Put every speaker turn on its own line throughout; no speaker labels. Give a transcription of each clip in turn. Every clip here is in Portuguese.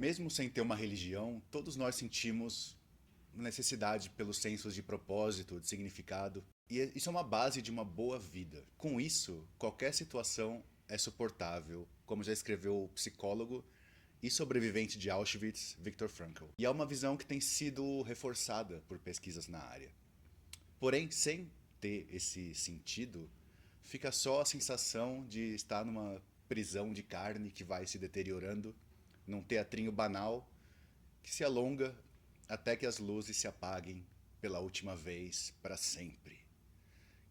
Mesmo sem ter uma religião, todos nós sentimos necessidade pelos sensos de propósito, de significado. E isso é uma base de uma boa vida. Com isso, qualquer situação é suportável, como já escreveu o psicólogo e sobrevivente de Auschwitz, Viktor Frankl. E é uma visão que tem sido reforçada por pesquisas na área. Porém, sem ter esse sentido, fica só a sensação de estar numa prisão de carne que vai se deteriorando, num teatrinho banal que se alonga até que as luzes se apaguem pela última vez para sempre.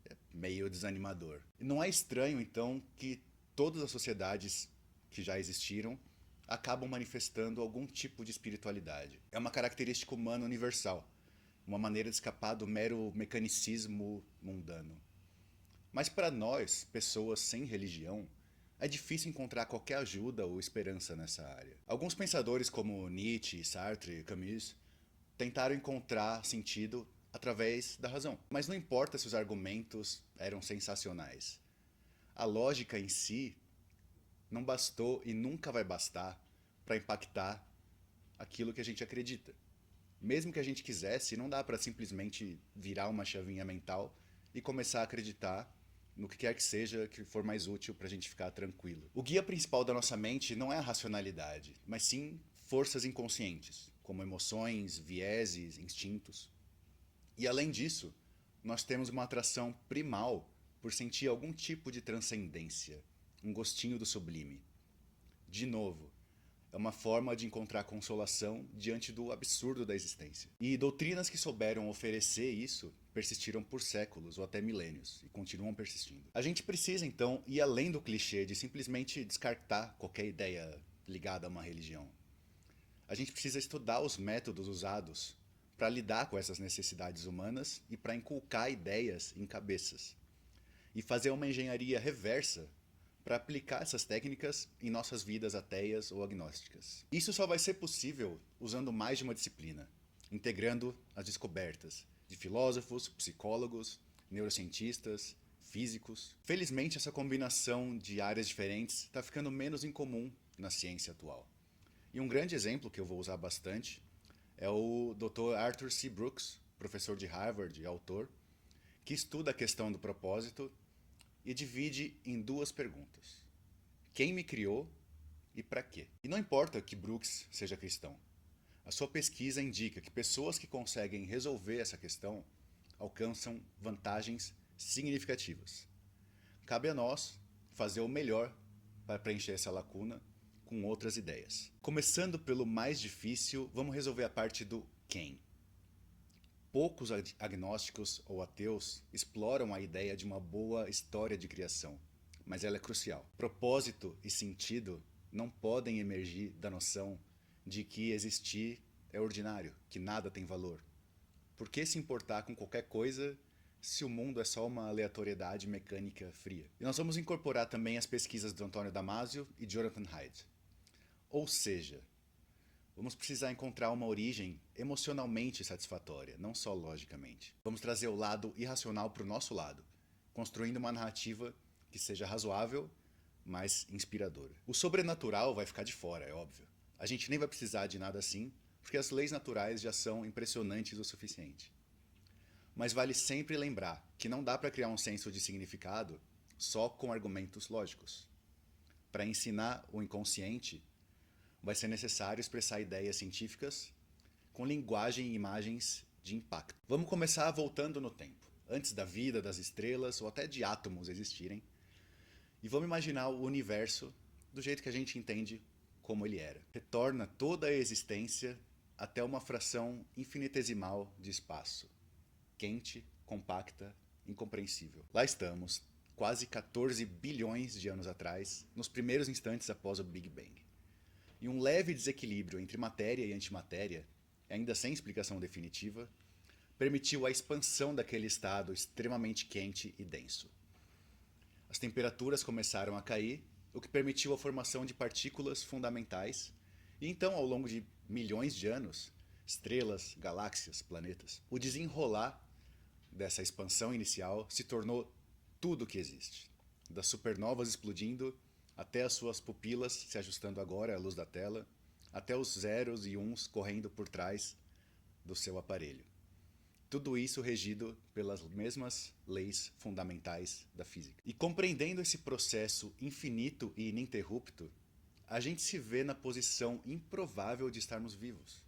É meio desanimador. E não é estranho, então, que todas as sociedades que já existiram acabam manifestando algum tipo de espiritualidade. É uma característica humana universal, uma maneira de escapar do mero mecanicismo mundano. Mas para nós, pessoas sem religião, é difícil encontrar qualquer ajuda ou esperança nessa área. Alguns pensadores como Nietzsche, Sartre e Camus tentaram encontrar sentido através da razão. Mas não importa se os argumentos eram sensacionais. A lógica em si não bastou e nunca vai bastar para impactar aquilo que a gente acredita. Mesmo que a gente quisesse, não dá para simplesmente virar uma chavinha mental e começar a acreditar no que quer que seja que for mais útil para a gente ficar tranquilo. O guia principal da nossa mente não é a racionalidade, mas sim forças inconscientes, como emoções, vieses, instintos. E além disso, nós temos uma atração primal por sentir algum tipo de transcendência, um gostinho do sublime. De novo, é uma forma de encontrar consolação diante do absurdo da existência. E doutrinas que souberam oferecer isso persistiram por séculos ou até milênios e continuam persistindo. A gente precisa então ir além do clichê de simplesmente descartar qualquer ideia ligada a uma religião. A gente precisa estudar os métodos usados para lidar com essas necessidades humanas e para inculcar ideias em cabeças. E fazer uma engenharia reversa para aplicar essas técnicas em nossas vidas ateias ou agnósticas. Isso só vai ser possível usando mais de uma disciplina, integrando as descobertas de filósofos, psicólogos, neurocientistas, físicos. Felizmente, essa combinação de áreas diferentes está ficando menos incomum na ciência atual. E um grande exemplo que eu vou usar bastante é o Dr. Arthur C. Brooks, professor de Harvard e autor, que estuda a questão do propósito e divide em duas perguntas: quem me criou e para quê? E não importa que Brooks seja cristão. A sua pesquisa indica que pessoas que conseguem resolver essa questão alcançam vantagens significativas. Cabe a nós fazer o melhor para preencher essa lacuna com outras ideias. Começando pelo mais difícil, vamos resolver a parte do quem. Poucos agnósticos ou ateus exploram a ideia de uma boa história de criação, mas ela é crucial. Propósito e sentido não podem emergir da noção de que existir é ordinário, que nada tem valor. Por que se importar com qualquer coisa se o mundo é só uma aleatoriedade mecânica fria? E nós vamos incorporar também as pesquisas de Antônio Damasio e Jonathan Haidt. Ou seja, vamos precisar encontrar uma origem emocionalmente satisfatória, não só logicamente. Vamos trazer o lado irracional para o nosso lado, construindo uma narrativa que seja razoável, mas inspiradora. O sobrenatural vai ficar de fora, é óbvio. A gente nem vai precisar de nada assim, porque as leis naturais já são impressionantes o suficiente. Mas vale sempre lembrar que não dá para criar um senso de significado só com argumentos lógicos. Para ensinar o inconsciente, vai ser necessário expressar ideias científicas com linguagem e imagens de impacto. Vamos começar voltando no tempo, antes da vida, das estrelas ou até de átomos existirem, e vamos imaginar o universo do jeito que a gente entende como ele era. Retorna toda a existência até uma fração infinitesimal de espaço, quente, compacta, incompreensível. Lá estamos, quase 14 bilhões de anos atrás, nos primeiros instantes após o Big Bang. E um leve desequilíbrio entre matéria e antimatéria, ainda sem explicação definitiva, permitiu a expansão daquele estado extremamente quente e denso. As temperaturas começaram a cair, o que permitiu a formação de partículas fundamentais, e então, ao longo de milhões de anos, estrelas, galáxias, planetas. O desenrolar dessa expansão inicial se tornou tudo o que existe, das supernovas explodindo até as suas pupilas se ajustando agora à luz da tela, até os zeros e uns correndo por trás do seu aparelho. Tudo isso regido pelas mesmas leis fundamentais da física. E compreendendo esse processo infinito e ininterrupto, a gente se vê na posição improvável de estarmos vivos.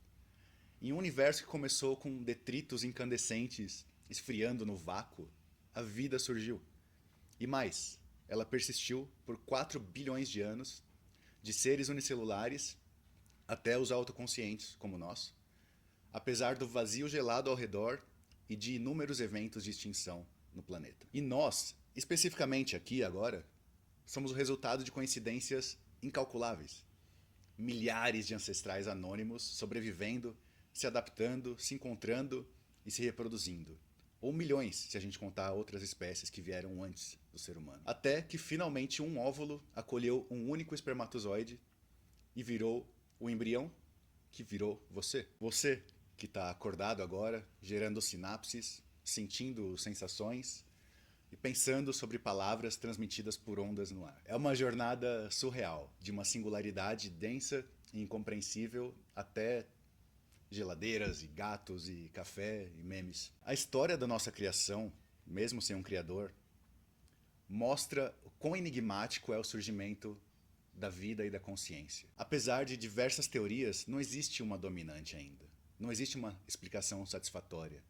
Em um universo que começou com detritos incandescentes esfriando no vácuo, a vida surgiu. E mais, ela persistiu por 4 bilhões de anos, de seres unicelulares até os autoconscientes, como nós, apesar do vazio gelado ao redor e de inúmeros eventos de extinção no planeta. E nós, especificamente aqui agora, somos o resultado de coincidências incalculáveis. Milhares de ancestrais anônimos sobrevivendo, se adaptando, se encontrando e se reproduzindo. Ou milhões, se a gente contar outras espécies que vieram antes do ser humano. Até que finalmente um óvulo acolheu um único espermatozoide e virou o embrião que virou você. Você que está acordado agora, gerando sinapses, sentindo sensações e pensando sobre palavras transmitidas por ondas no ar. É uma jornada surreal, de uma singularidade densa e incompreensível até geladeiras e gatos e café e memes. A história da nossa criação, mesmo sem um criador, mostra o quão enigmático é o surgimento da vida e da consciência. Apesar de diversas teorias, não existe uma dominante ainda. Não existe uma explicação satisfatória.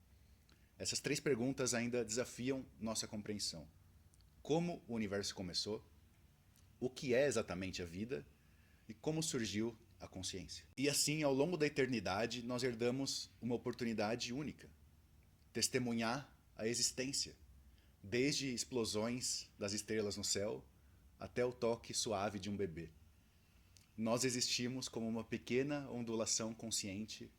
Essas 3 perguntas ainda desafiam nossa compreensão. Como o universo começou? O que é exatamente a vida? E como surgiu a consciência? E assim, ao longo da eternidade, nós herdamos uma oportunidade única. Testemunhar a existência. Desde explosões das estrelas no céu, até o toque suave de um bebê. Nós existimos como uma pequena ondulação consciente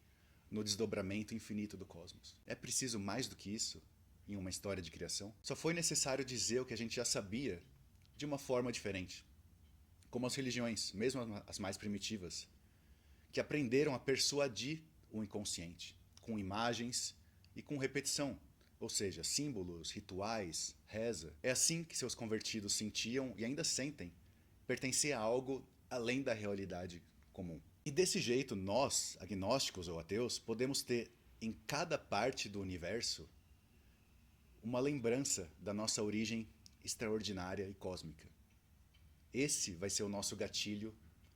no desdobramento infinito do cosmos. É preciso mais do que isso em uma história de criação? Só foi necessário dizer o que a gente já sabia de uma forma diferente. Como as religiões, mesmo as mais primitivas, que aprenderam a persuadir o inconsciente com imagens e com repetição, ou seja, símbolos, rituais, reza. É assim que seus convertidos sentiam e ainda sentem pertencer a algo além da realidade comum. E desse jeito, nós, agnósticos ou ateus, podemos ter em cada parte do universo uma lembrança da nossa origem extraordinária e cósmica. Esse vai ser o nosso gatilho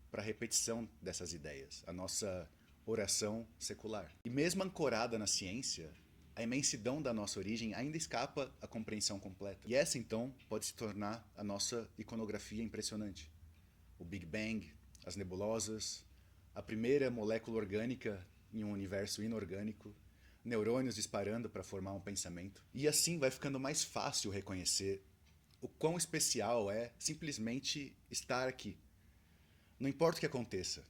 para a repetição dessas ideias, a nossa oração secular. E mesmo ancorada na ciência, a imensidão da nossa origem ainda escapa à compreensão completa. E essa, então, pode se tornar a nossa iconografia impressionante. O Big Bang, as nebulosas, a primeira molécula orgânica em um universo inorgânico, neurônios disparando para formar um pensamento. E assim vai ficando mais fácil reconhecer o quão especial é simplesmente estar aqui. Não importa o que aconteça,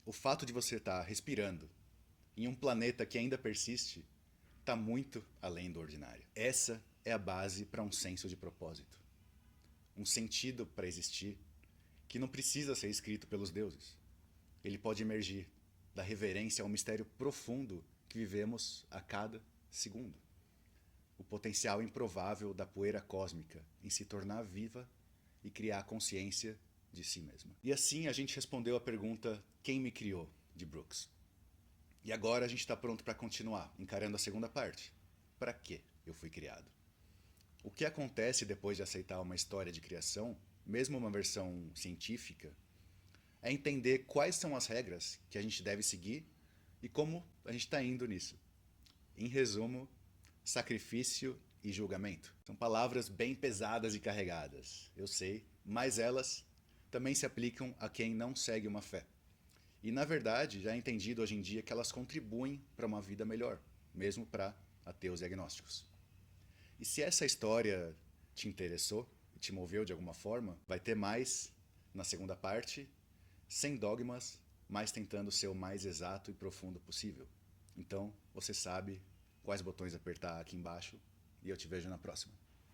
o fato de você estar respirando em um planeta que ainda persiste está muito além do ordinário. Essa é a base para um senso de propósito. Um sentido para existir que não precisa ser escrito pelos deuses. Ele pode emergir da reverência ao mistério profundo que vivemos a cada segundo. O potencial improvável da poeira cósmica em se tornar viva e criar consciência de si mesma. E assim a gente respondeu a pergunta "Quem me criou?" de Brooks. E agora a gente está pronto para continuar, encarando a segunda parte. Para que eu fui criado? O que acontece depois de aceitar uma história de criação, mesmo uma versão científica, é entender quais são as regras que a gente deve seguir e como a gente está indo nisso. Em resumo, sacrifício e julgamento. São palavras bem pesadas e carregadas, eu sei, mas elas também se aplicam a quem não segue uma fé. E, na verdade, já é entendido hoje em dia que elas contribuem para uma vida melhor, mesmo para ateus e agnósticos. E se essa história te interessou e te moveu de alguma forma, vai ter mais na segunda parte, sem dogmas, mas tentando ser o mais exato e profundo possível. Então, você sabe quais botões apertar aqui embaixo e eu te vejo na próxima.